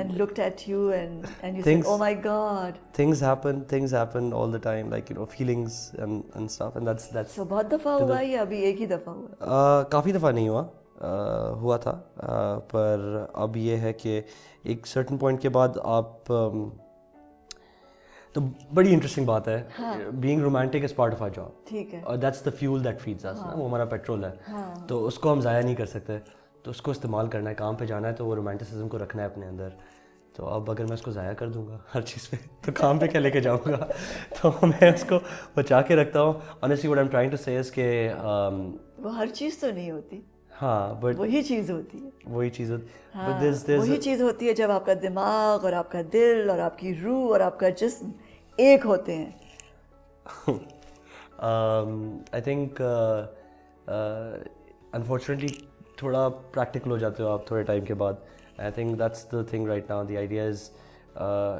and looked at you and you said, Things- oh my God. things happen all the time, like feelings and stuff, and that's So बहुत दफ़ा हुआ या अभी एक ही दफ़ा हुआ? काफ़ी दफ़ा नहीं हुआ था, पर अब ये है कि एक सर्टन पॉइंट के बाद आप तो बड़ी इंटरेस्टिंग बात है, being romantic is part of our job, ठीक है। और that's the fuel that feeds us, वो हमारा पेट्रोल है, तो उसको हम ज़ाया नहीं कर सकते, तो उसको इस्तेमाल करना है, काम पे जाना है, तो वो रोमांटिसिज्म को रखना है अपने अंदर। तो अब अगर मैं उसको ज़ाया कर दूंगा हर चीज़ पे, तो काम पे क्या लेके जाऊंगा? तो मैं उसको बचा के रखता हूँ। Honestly what I am trying to say is के वो हर चीज़ तो नहीं होती, हाँ, बट वही चीज़ होती है। वही चीज़ हाँ, but there's वही चीज़ होती है जब आपका दिमाग और आपका दिल और आपकी रूह और आपका जिस्म एक होते हैं। आई थिंक अनफॉर्चुनेटली थोड़ा प्रैक्टिकल हो जाते हो आप थोड़े टाइम के बाद। I think that's the thing right now, the idea is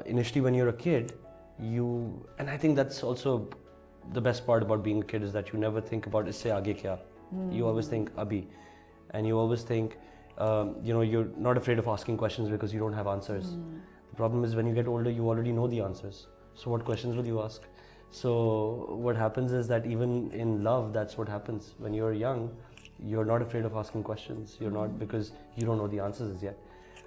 initially when you are a kid you, and I think that's also the best part about being a kid is that you never think about इससे आगे क्या, you always think abhi, and you always think you're not afraid of asking questions because you don't have answers. The problem is when you get older you already know the answers, so what questions will you ask? So what happens is that even in love, that's what happens. When you're young, you're not afraid of asking questions, you're not, because you don't know the answers as yet.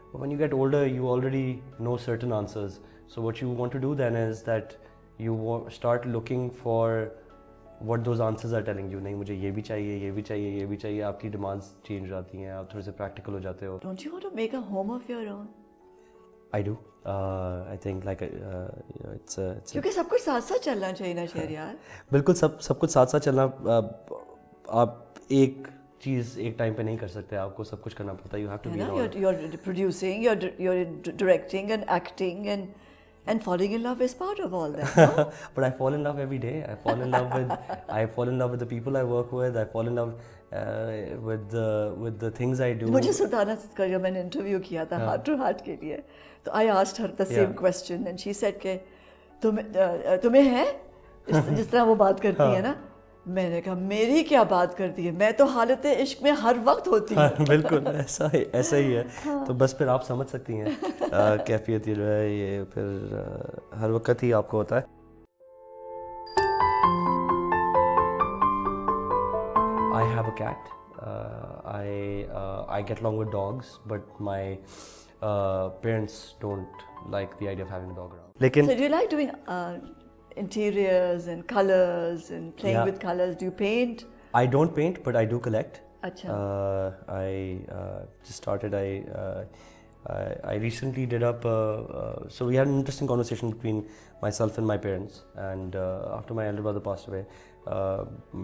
But when you get older you already know certain answers, so what you want to do then is that you start looking for what those answers are telling you. नहीं मुझे ये भी चाहिए, ये भी चाहिए, ये भी चाहिए, आपकी डिमांड्स चेंज जाती हैं, आप थोड़े से प्रैक्टिकल हो जाते हो। Don't you want to make a home of your own? I do. I think like it's क्योंकि सब कुछ साथ साथ चलना चाहिए ना शहरयार। बिल्कुल सब कुछ साथ साथ चलना, आप एक चीज़ एक टाइम पे नहीं कर सकते, आपको सब कुछ करना पड़ता है। You have to be in order. You're producing, you're directing and acting and falling in love is part of all that. No? But I fall in love every day. I fall in love with the people I work with. I fall in love with the things I do. मुझे सुल्ताना का जब मैंने interview किया था heart to heart के लिए, तो I asked her the same question and she said के तुम्हें है जिस तरह वो बात करती है ना। मैंने कहा मेरी क्या बात करती है, मैं तो हालत इश्क में हर वक्त होती हूँ। बिल्कुल ऐसा ही है। तो बस फिर आप समझ सकती हैं कैफियत ये जो है, ये फिर हर वक्त ही आपको होता है। I have a cat. I get along with dogs, but my parents don't like the idea of having a dog around. लेकिन So do you like doing interiors and colors and playing Yeah. with colors? Do you paint? I don't paint, but I do collect. अच्छा। I just started. I recently did up. So we had an interesting conversation between myself and my parents. And after my elder brother passed away,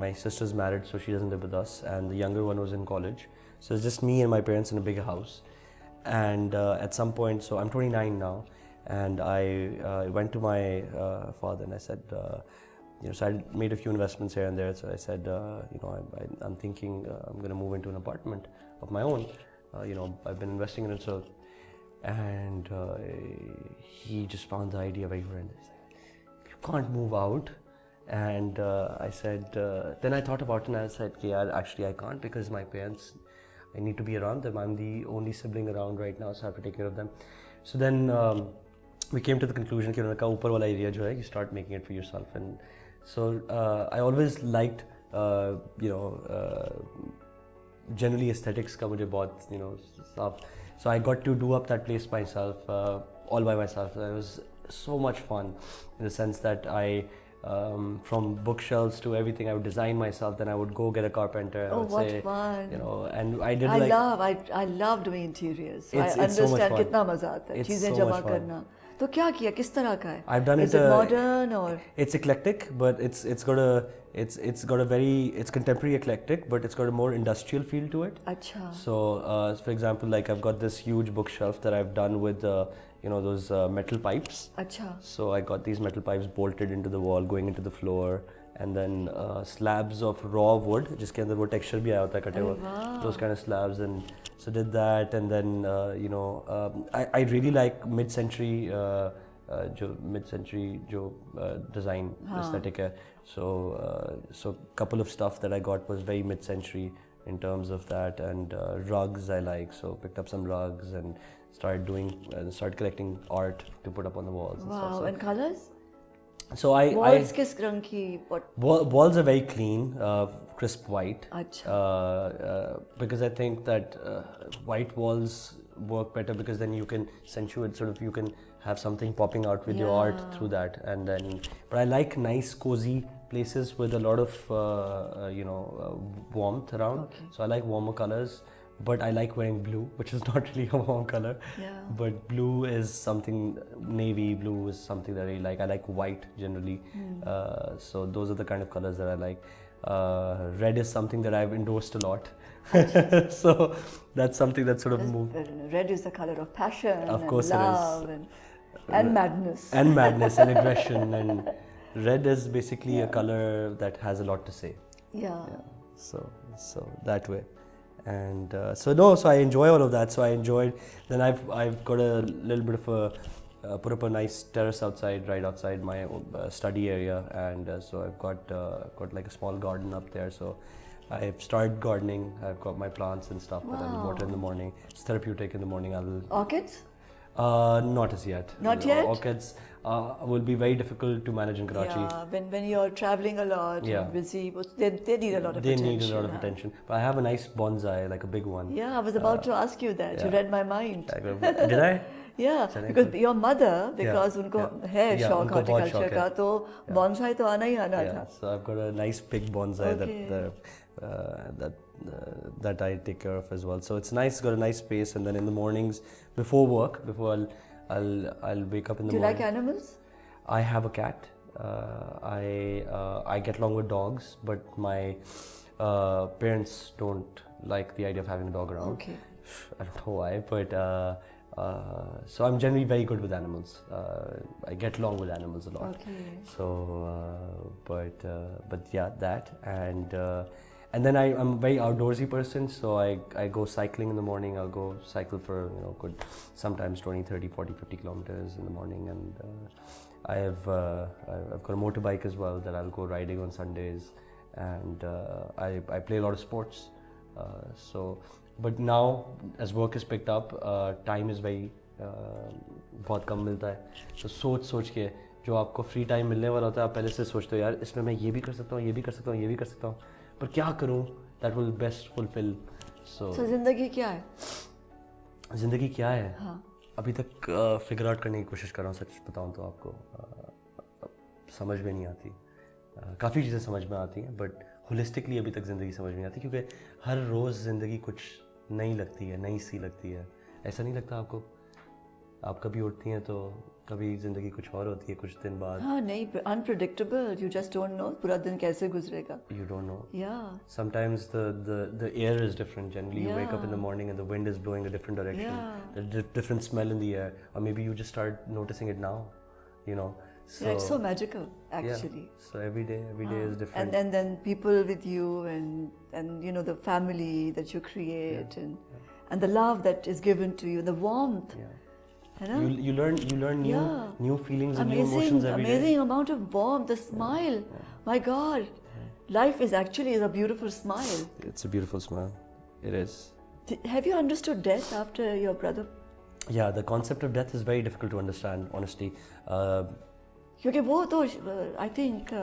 my sister's married, so she doesn't live with us, and the younger one was in college. So it's just me and my parents in a bigger house. And at some point, so I'm 29 now, and I went to my father and I said. So I made a few investments here and there. So I said, I'm thinking I'm going to move into an apartment of my own. I've been investing in it. So, and he just found the idea very horrendous. You can't move out. And I said, then I thought about it and I said, yeah, actually I can't because my parents, I need to be around them. I'm the only sibling around right now, so I have to take care of them. So then we came to the conclusion कि उन्होंने कहा ऊपर वाला area जो है, you start making it for yourself. And so I always liked, generally aesthetics का मुझे बहुत, stuff. So I got to do up that place myself, all by myself. It was so much fun in the sense that I, from bookshelves to everything, I would design myself. Then I would go get a carpenter. I Oh, would what say, fun! And I did I love doing interiors. So It's I so much understand fun. कितना मजा आता है It's चीजें so जमा much fun. करना। तो क्या किया, किस तरह का है? I've done Is it, it modern or? It's eclectic, but it's got a very, it's contemporary eclectic, but it's got a more industrial feel to it. अच्छा। So, for example, like I've got this huge bookshelf that I've done with those metal pipes. अच्छा। So I got these metal pipes bolted into the wall, going into the floor, and then slabs of raw wood, जिसके अंदर वो texture भी आया होता है कटे हुए, those kind of slabs, and so did that, and then I really like mid-century जो mid century जो design aesthetic है. So couple of stuff that I got was very mid century in terms of that, and rugs I like, so picked up some rugs and started collecting art to put up on the walls. And stuff. Wow, and colors? So Walls किस रंग की? What? Walls are very clean, crisp white. अच्छा. Because I think that white walls work better because then you can accentuate, sort of you can have something popping out with your art through that. And then, but I like nice cozy places with a lot of warmth around. Okay. So I like warmer colors. But I like wearing blue, which is not really a warm color. Yeah. But blue is something, navy blue is something that I like. I like white generally. So those are the kind of colors that I like. Red is something that I've endorsed a lot. So that's something that sort of moved. Red is the color of passion, Of course and it love, is. and madness. And madness and aggression. And red is basically a color that has a lot to say. Yeah. So that way. And so I enjoy all of that. So I enjoyed. Then I've got a little bit of a put up a nice terrace outside, right outside my study area, and so I've got like a small garden up there. So I've started gardening. I've got my plants and stuff that I'll water in the morning. It's therapeutic in the morning. Orchids? Not as yet. Not yet? Orchids will be very difficult to manage in Karachi. Yeah, when you're traveling a lot, Yeah. and busy, they need a lot of They attention. need a lot of attention. But I have a nice bonsai, like a big one. Yeah, I was about to ask you that. You read my mind. Did I? Yeah, because your mother, because उनको है Yeah, शौक उनको बहुत horticulture शौक का, है. तो bonsai तो आना ही आना Yeah, था. so I've got a nice big bonsai Okay. that I take care of as well. So it's nice, got a nice space, and then in the mornings before work, before I'll wake up in the Do you morning. like animals? I have a cat. I get along with dogs, but my parents don't like the idea of having a dog around. Okay. I don't know why, but so I'm generally very good with animals. I get along with animals a lot. Okay. So, but yeah, that and then I'm a very outdoorsy person. So I go cycling in the morning. I'll go cycle for good sometimes 20, 30, 40, 50 kilometers in the morning, and I've got a motorbike as well that I'll go riding on Sundays, and I play a lot of sports. So, but now as work is picked up, time is very बहुत कम मिलता है. तो सोच के जो आपको free time मिलने वाला होता है, आप पहले से सोचते हो यार इसमें मैं ये भी कर सकता हूँ, ये भी कर सकता हूँ, ये भी कर सकता हूँ, पर क्या करूँ that will best fulfill. So जिंदगी क्या है? जिंदगी क्या है? हाँ. अभी तक फिगर आउट करने की कोशिश कर रहा हूँ. सच बताऊँ तो आपको समझ में नहीं आती. काफ़ी चीज़ें समझ में आती हैं, बट होलिस्टिकली अभी तक ज़िंदगी समझ में नहीं आती, क्योंकि हर रोज़ ज़िंदगी कुछ नई लगती है, नई सी लगती है. ऐसा नहीं लगता आपको? आप कभी उठती हैं तो कभी ज़िंदगी कुछ और होती है, कुछ दिन बाद. हाँ नहीं, unpredictable. You just don't know पूरा दिन कैसे गुजरेगा. You don't know. Yeah. Sometimes the air is different. Generally, you wake up in the morning and the wind is blowing a different direction. Yeah. There's a different smell in the air, or maybe you just start noticing it now. So Yeah, it's so magical, actually. Yeah. So every day is different. And then people with you, and the family that you create, and the love that is given to you, the warmth. Yeah. You know? You learn new feelings and new emotions every day. Amazing amount of warmth, the smile. My God, life is actually a beautiful smile. It's a beautiful smile. It is. Have you understood death after your brother? Yeah, the concept of death is very difficult to understand, honestly. क्योंकि वो तो I think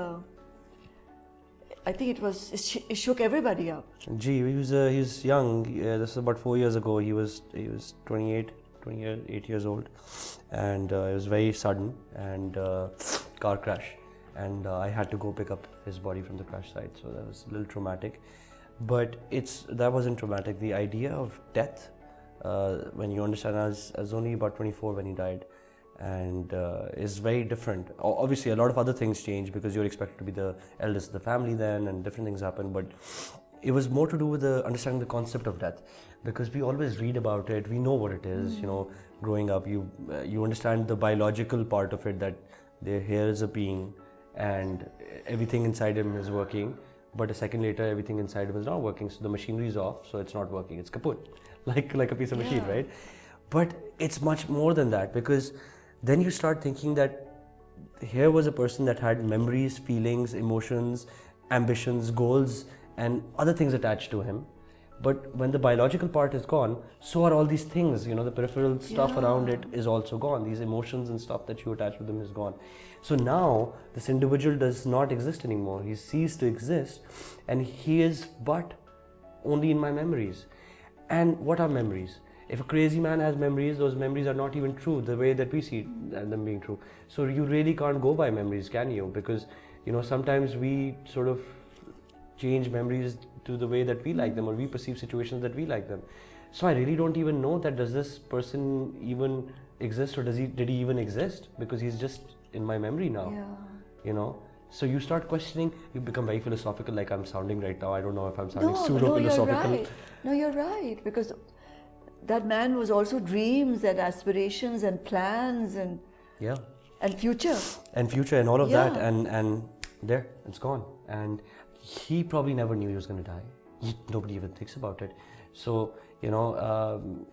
it shook everybody up. Gee, he's young. This is about 4 years ago. He was 28 years old, and it was very sudden, and car crash, and I had to go pick up his body from the crash site. So that was a little traumatic, but that wasn't traumatic. The idea of death, when you understand, I was only about 24 when he died, and is very different. Obviously, a lot of other things change because you're expected to be the eldest of the family then, and different things happen. But it was more to do with understanding the concept of death, because we always read about it. We know what it is. Growing up, you understand the biological part of it, that here is a being, and everything inside him is working. But a second later, everything inside him is not working. So the machinery is off, so it's not working. It's kaput, like a piece of machine, right? But it's much more than that, because then you start thinking that here was a person that had memories, feelings, emotions, ambitions, goals, and other things attached to him. But when the biological part is gone, so are all these things, you know, the peripheral stuff around it is also gone. These emotions and stuff that you attach with them is gone. So now this individual does not exist anymore. He ceased to exist, and he is but only in my memories. And what are memories? If a crazy man has memories, those memories are not even true the way that we see them being true. So you really can't go by memories, can you? Because, you know, sometimes we sort of change memories to the way that we like them, or we perceive situations that we like them. So I really don't even know that does this person even exist, or did he even exist? Because he's just in my memory now. Yeah. You know? So you start questioning, you become very philosophical, like I'm sounding right now. I don't know if I'm sounding pseudo-philosophical. You're right. No, you're right. Because that man was also dreams and aspirations and plans and Yeah. and future. And all of that, Yeah. and there, it's gone. And he probably never knew he was going to die. Nobody even thinks about it. So, you know,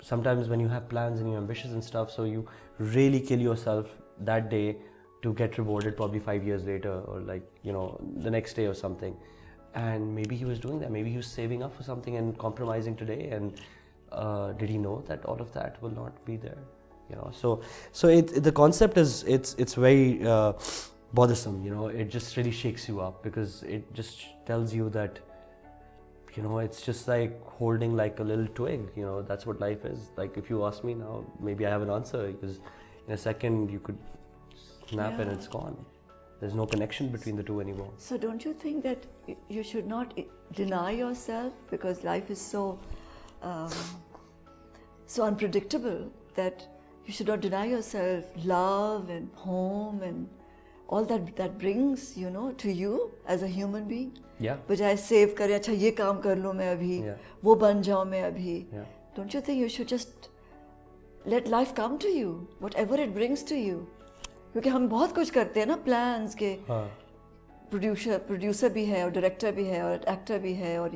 sometimes when you have plans and you're ambitious and stuff, so you really kill yourself that day to get rewarded probably 5 years later, or like, you know, the next day or something. And maybe he was doing that. Maybe he was saving up for something and compromising today. And did he know that all of that will not be there? You know, so the concept is it's very bothersome. You know, it just really shakes you up, because it just tells you that, you know, it's just like holding like a little twig. You know, that's what life is. Like, if you ask me now, maybe I have an answer, because in a second you could snap and it's gone. There's no connection between the two anymore. So don't you think that you should not deny yourself, because life is so so unpredictable, that you should not deny yourself love and home and all that brings, you know, to you as a human being. Yeah. बजाय save करे, अच्छा ये काम कर लूँ मैं अभी, वो बन जाऊँ मैं अभी. Don't you think you should just let life come to you, whatever it brings to you? क्योंकि हम बहुत कुछ करते हैं ना, प्लान्स के. प्रोड्यूसर भी है और डायरेक्टर भी है और एक्टर भी है, और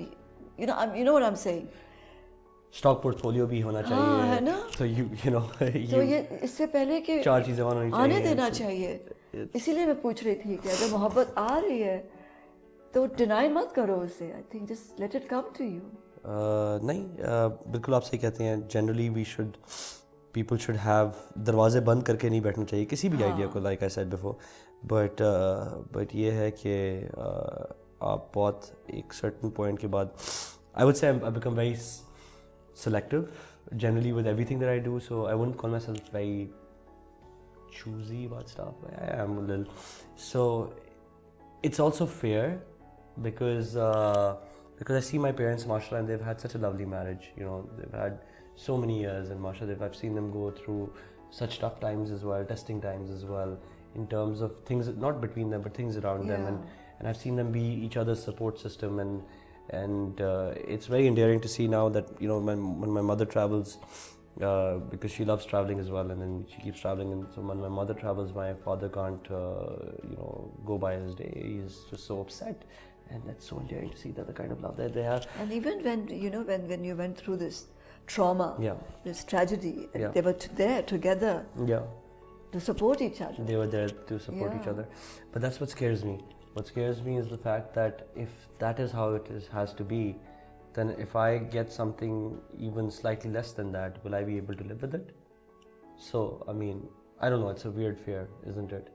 you know what I'm saying. Stock portfolio भी होना चाहिए. हाँ, है ना. So you know. तो ये इससे पहले कि चार चीजें होनी चाहिए. आने देना चाहिए. इसीलिए मैं पूछ रही थी कि अगर मोहब्बत आ रही है तो डिनाई मत करो उसे. I think just let it come to you. नहीं, बिल्कुल आप सही कहते हैं. जनरली people should have दरवाजे बंद करके नहीं बैठना चाहिए किसी भी आइडिया को, like I said before. But ये है कि आप बहुत एक certain point के बाद, I would say I've become very selective generally with everything that I do. So I wouldn't call myself very choosy about stuff. I am a little. So it's also fair because I see my parents, mashallah, and they've had such a lovely marriage. You know, they've had so many years, and mashallah, I've seen them go through such tough times as well, testing times as well, in terms of things not between them but things around them, and I've seen them be each other's support system, and it's very endearing to see now that, you know, when my mother travels, because she loves traveling as well, and then she keeps traveling, and so when my mother travels, my father can't you know, go by his day. He's just so upset, and that's so endearing to see that the kind of love that they have. And even when, you know, when you went through this trauma, this tragedy, they were there together to support each other. They were there to support each other. But that's what scares me. What scares me is the fact that if that is how it has to be, then if I get something even slightly less than that, will I be able to live with it? So, I mean, I don't know, it's a weird fear, isn't it?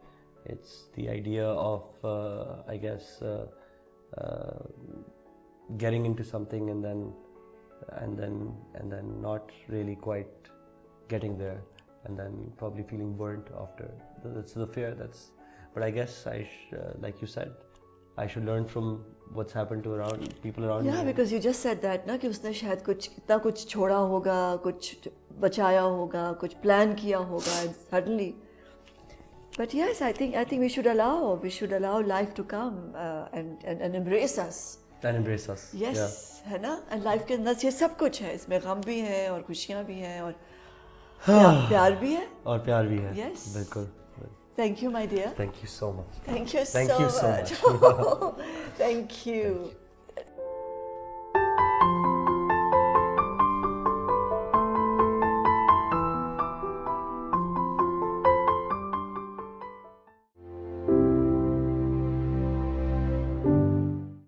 It's the idea of, I guess, getting into something and then not really quite getting there, and then probably feeling burnt after. That's the fear. But I guess like you said, I should learn from what's happened to people around me. Yeah, because you just said that ना कि उसने शायद इतना कुछ छोड़ा होगा, कुछ बचाया होगा, कुछ प्लान किया होगा, and suddenly. But yes, I think we should allow life to come and embrace us. And embrace us. Yes, है ना? And life के अंदर ये सब कुछ है. इसमें गम भी है और खुशियाँ भी हैं और प्यार भी है. और प्यार भी है. Yes. बिल्कुल. Thank you, my dear. Thank you so much. Thank you so much. Thank you.